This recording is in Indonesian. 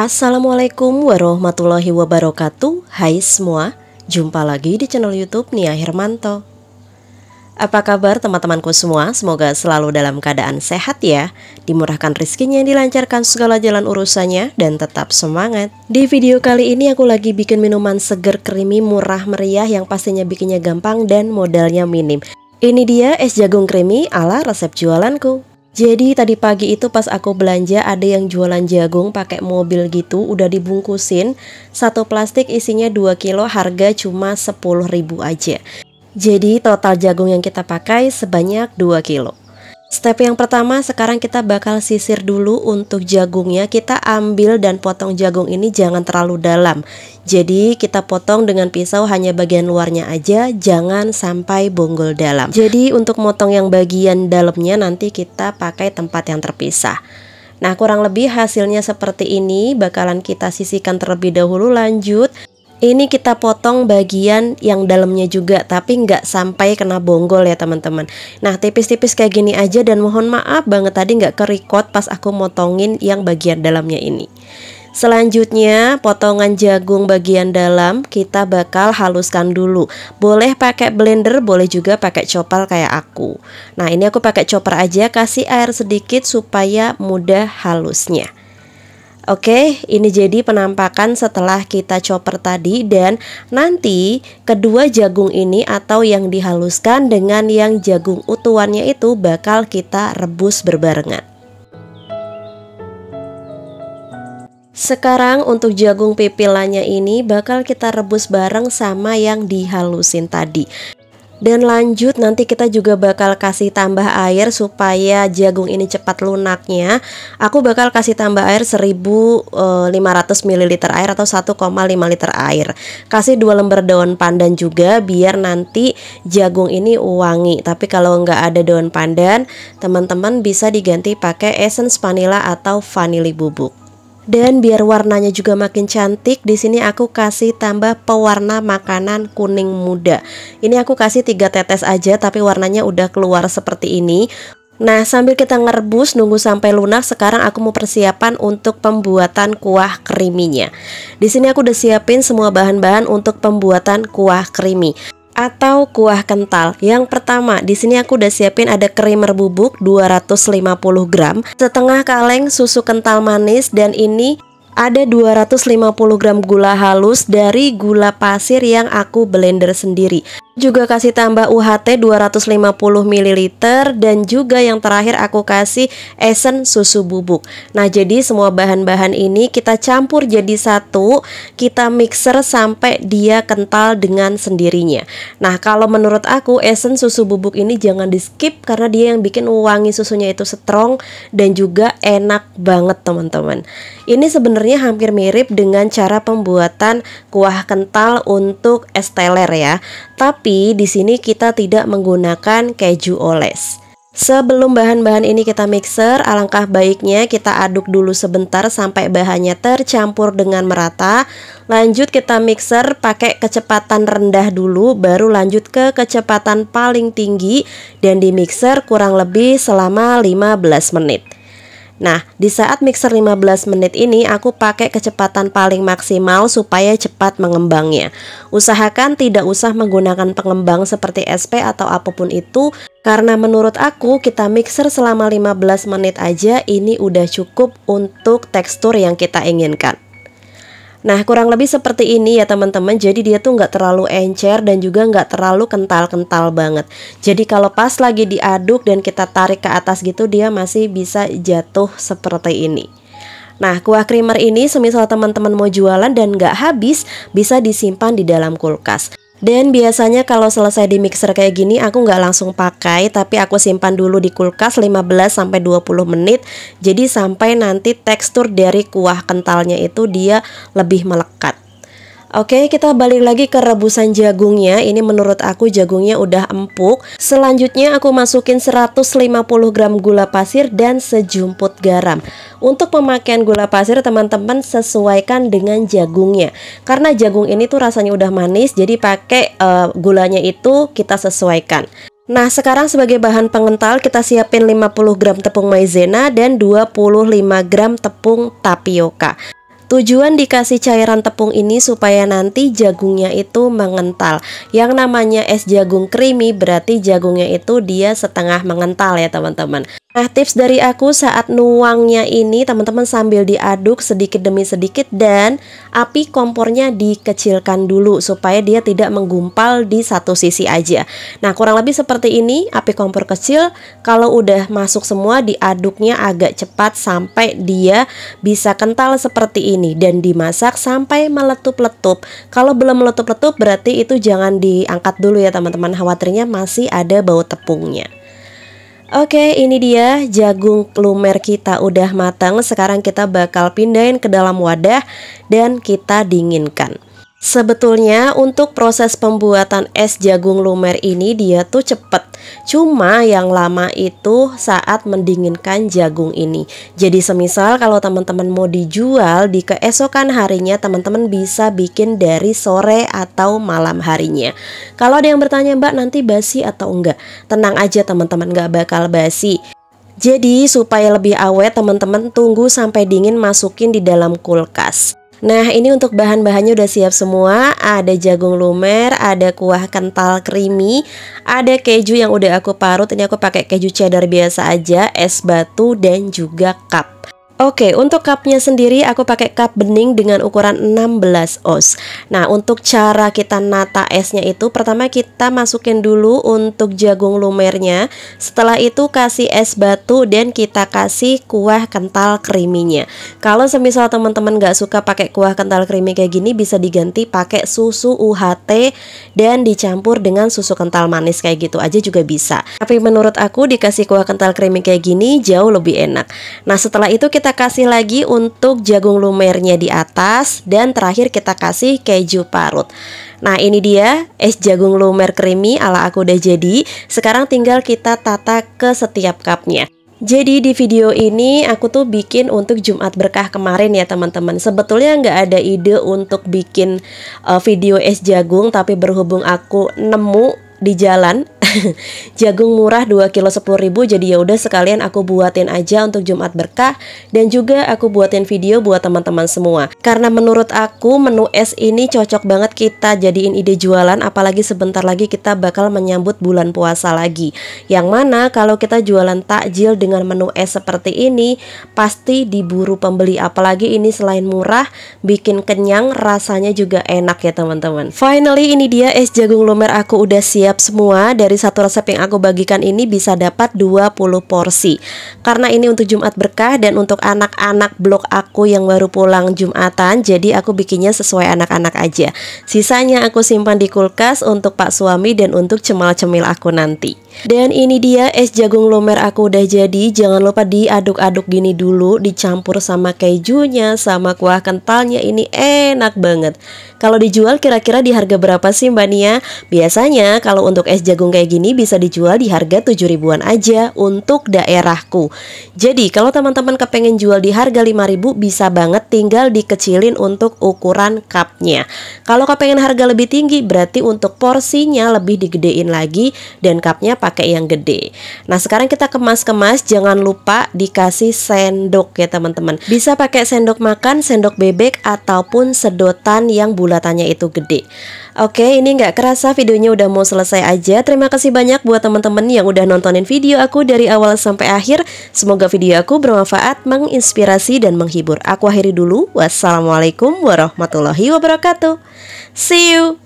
Assalamualaikum warahmatullahi wabarakatuh. Hai semua, jumpa lagi di channel YouTube Nia Hermanto. Apa kabar teman-temanku semua? Semoga selalu dalam keadaan sehat ya, dimurahkan rezekinya, dilancarkan segala jalan urusannya, dan tetap semangat. Di video kali ini aku lagi bikin minuman seger creamy murah meriah yang pastinya bikinnya gampang dan modalnya minim. Ini dia es jagung creamy ala resep jualanku. Jadi tadi pagi itu pas aku belanja ada yang jualan jagung pakai mobil gitu, udah dibungkusin. Satu plastik isinya 2 kilo, harga cuma 10.000 aja. Jadi total jagung yang kita pakai sebanyak 2 kilo. Step yang pertama, sekarang kita bakal sisir dulu untuk jagungnya. Kita ambil dan potong jagung ini jangan terlalu dalam. Jadi kita potong dengan pisau hanya bagian luarnya aja, jangan sampai bonggol dalam. Jadi untuk motong yang bagian dalamnya nanti kita pakai tempat yang terpisah. Nah, kurang lebih hasilnya seperti ini. Bakalan kita sisihkan terlebih dahulu, lanjut ini kita potong bagian yang dalamnya juga, tapi nggak sampai kena bonggol ya teman-teman. Nah, tipis-tipis kayak gini aja, dan mohon maaf banget tadi nggak ke-record pas aku motongin yang bagian dalamnya ini. Selanjutnya potongan jagung bagian dalam kita bakal haluskan dulu. Boleh pakai blender, boleh juga pakai chopper kayak aku. Nah, ini aku pakai chopper aja, kasih air sedikit supaya mudah halusnya. Oke, ini jadi penampakan setelah kita chopper tadi, dan nanti kedua jagung ini atau yang dihaluskan dengan yang jagung utuhannya itu bakal kita rebus berbarengan. Sekarang untuk jagung pipilannya ini bakal kita rebus bareng sama yang dihalusin tadi. Dan lanjut nanti kita juga bakal kasih tambah air supaya jagung ini cepat lunaknya. Aku bakal kasih tambah air 1500 ml air atau 1,5 liter air. Kasih 2 lembar daun pandan juga biar nanti jagung ini wangi. Tapi kalau nggak ada daun pandan, teman-teman bisa diganti pakai essence vanilla atau vanili bubuk. Dan biar warnanya juga makin cantik, di sini aku kasih tambah pewarna makanan kuning muda. Ini aku kasih 3 tetes aja, tapi warnanya udah keluar seperti ini. Nah, sambil kita ngerebus nunggu sampai lunak, sekarang aku mau persiapan untuk pembuatan kuah creamy-nya. Di sini aku udah siapin semua bahan-bahan untuk pembuatan kuah creamy atau kuah kental. Yang pertama, di sini aku udah siapin ada creamer bubuk 250 gram, setengah kaleng susu kental manis, dan ini ada 250 gram gula halus dari gula pasir yang aku blender sendiri. Juga kasih tambah UHT 250 ml, dan juga yang terakhir aku kasih essence susu bubuk. Nah, jadi semua bahan-bahan ini kita campur jadi satu, kita mixer sampai dia kental dengan sendirinya. Nah, kalau menurut aku essence susu bubuk ini jangan di skip karena dia yang bikin wangi susunya itu strong dan juga enak banget teman-teman. Ini sebenarnya hampir mirip dengan cara pembuatan kuah kental untuk es teler ya. Tapi di sini kita tidak menggunakan keju oles. Sebelum bahan-bahan ini kita mixer, alangkah baiknya kita aduk dulu sebentar sampai bahannya tercampur dengan merata. Lanjut kita mixer pakai kecepatan rendah dulu, baru lanjut ke kecepatan paling tinggi, dan di mixer kurang lebih selama 15 menit. Nah, di saat mixer 15 menit ini aku pakai kecepatan paling maksimal supaya cepat mengembangnya. Usahakan tidak usah menggunakan pengembang seperti SP atau apapun itu, karena menurut aku kita mixer selama 15 menit aja ini udah cukup untuk tekstur yang kita inginkan. Nah, kurang lebih seperti ini ya teman-teman. Jadi dia tuh nggak terlalu encer dan juga nggak terlalu kental-kental banget. Jadi kalau pas lagi diaduk dan kita tarik ke atas gitu, dia masih bisa jatuh seperti ini. Nah, kuah creamer ini semisal teman-teman mau jualan dan nggak habis, bisa disimpan di dalam kulkas. Dan biasanya kalau selesai di mixer kayak gini aku nggak langsung pakai, tapi aku simpan dulu di kulkas 15-20 menit. Jadi sampai nanti tekstur dari kuah kentalnya itu dia lebih melekat. Oke, kita balik lagi ke rebusan jagungnya. Ini menurut aku jagungnya udah empuk. Selanjutnya aku masukin 150 gram gula pasir dan sejumput garam. Untuk pemakaian gula pasir teman-teman sesuaikan dengan jagungnya. Karena jagung ini tuh rasanya udah manis, jadi pakai gulanya itu kita sesuaikan. Nah, sekarang sebagai bahan pengental kita siapin 50 gram tepung maizena dan 25 gram tepung tapioka. Tujuan dikasih cairan tepung ini supaya nanti jagungnya itu mengental. Yang namanya es jagung creamy berarti jagungnya itu dia setengah mengental ya teman-teman. Nah, tips dari aku saat nuangnya ini teman-teman sambil diaduk sedikit demi sedikit dan api kompornya dikecilkan dulu supaya dia tidak menggumpal di satu sisi aja. Nah, kurang lebih seperti ini, api kompor kecil. Kalau udah masuk semua diaduknya agak cepat sampai dia bisa kental seperti ini dan dimasak sampai meletup-letup. Kalau belum meletup-letup berarti itu jangan diangkat dulu ya teman-teman, khawatirnya masih ada bau tepungnya. Oke, ini dia jagung lumer kita udah matang. Sekarang kita bakal pindahin ke dalam wadah dan kita dinginkan. Sebetulnya untuk proses pembuatan es jagung lumer ini dia tuh cepet. Cuma yang lama itu saat mendinginkan jagung ini. Jadi semisal kalau teman-teman mau dijual di keesokan harinya, teman-teman bisa bikin dari sore atau malam harinya. Kalau ada yang bertanya, Mbak nanti basi atau enggak? Tenang aja teman-teman, nggak bakal basi. Jadi supaya lebih awet teman-teman tunggu sampai dingin, masukin di dalam kulkas. Nah, ini untuk bahan-bahannya udah siap semua. Ada jagung lumer, ada kuah kental creamy, ada keju yang udah aku parut. Ini aku pakai keju cheddar biasa aja, es batu dan juga cup. Oke, untuk cupnya sendiri aku pakai cup bening dengan ukuran 16 oz. Nah, untuk cara kita nata esnya itu, pertama kita masukin dulu untuk jagung lumernya. Setelah itu kasih es batu dan kita kasih kuah kental creamy-nya. Kalau semisal teman-teman gak suka pakai kuah kental creamy kayak gini, bisa diganti pakai susu UHT dan dicampur dengan susu kental manis kayak gitu aja juga bisa. Tapi menurut aku dikasih kuah kental creamy kayak gini jauh lebih enak. Nah, setelah itu kita kasih lagi untuk jagung lumernya di atas dan terakhir kita kasih keju parut. Nah, ini dia es jagung lumer creamy ala aku udah jadi. Sekarang tinggal kita tata ke setiap cupnya. Jadi di video ini aku tuh bikin untuk Jumat Berkah kemarin ya teman-teman. Sebetulnya nggak ada ide untuk bikin video es jagung, tapi berhubung aku nemu di jalan jagung murah 2 kilo 10.000, jadi ya udah sekalian aku buatin aja untuk Jumat Berkah dan juga aku buatin video buat teman-teman semua. Karena menurut aku menu es ini cocok banget kita jadiin ide jualan, apalagi sebentar lagi kita bakal menyambut bulan puasa lagi. Yang mana kalau kita jualan takjil dengan menu es seperti ini pasti diburu pembeli, apalagi ini selain murah bikin kenyang, rasanya juga enak ya teman-teman. Finally ini dia es jagung lumer aku udah siap semua. Dari satu resep yang aku bagikan ini bisa dapat 20 porsi. Karena ini untuk Jumat Berkah dan untuk anak-anak blog aku yang baru pulang Jumatan, jadi aku bikinnya sesuai anak-anak aja. Sisanya aku simpan di kulkas untuk Pak suami dan untuk cemil-cemil aku nanti. Dan ini dia es jagung lumer aku udah jadi. Jangan lupa diaduk-aduk gini dulu, dicampur sama kejunya, sama kuah kentalnya, ini enak banget. Kalau dijual kira-kira di harga berapa sih Mbak Nia? Biasanya kalau untuk es jagung kayak gini bisa dijual di harga 7.000-an aja untuk daerahku. Jadi kalau teman-teman kepengen jual di harga 5.000 bisa banget, tinggal dikecilin untuk ukuran cupnya. Kalau kepengen harga lebih tinggi berarti untuk porsinya lebih digedein lagi dan cupnya pakai yang gede. Nah, sekarang kita kemas-kemas, jangan lupa dikasih sendok ya teman-teman. Bisa pakai sendok makan, sendok bebek ataupun sedotan yang bulatannya itu gede. Oke, ini nggak kerasa videonya udah mau selesai aja. Terima kasih banyak buat teman-teman yang udah nontonin video aku dari awal sampai akhir. Semoga video aku bermanfaat, menginspirasi dan menghibur. Aku akhiri dulu. Wassalamualaikum warahmatullahi wabarakatuh. See you.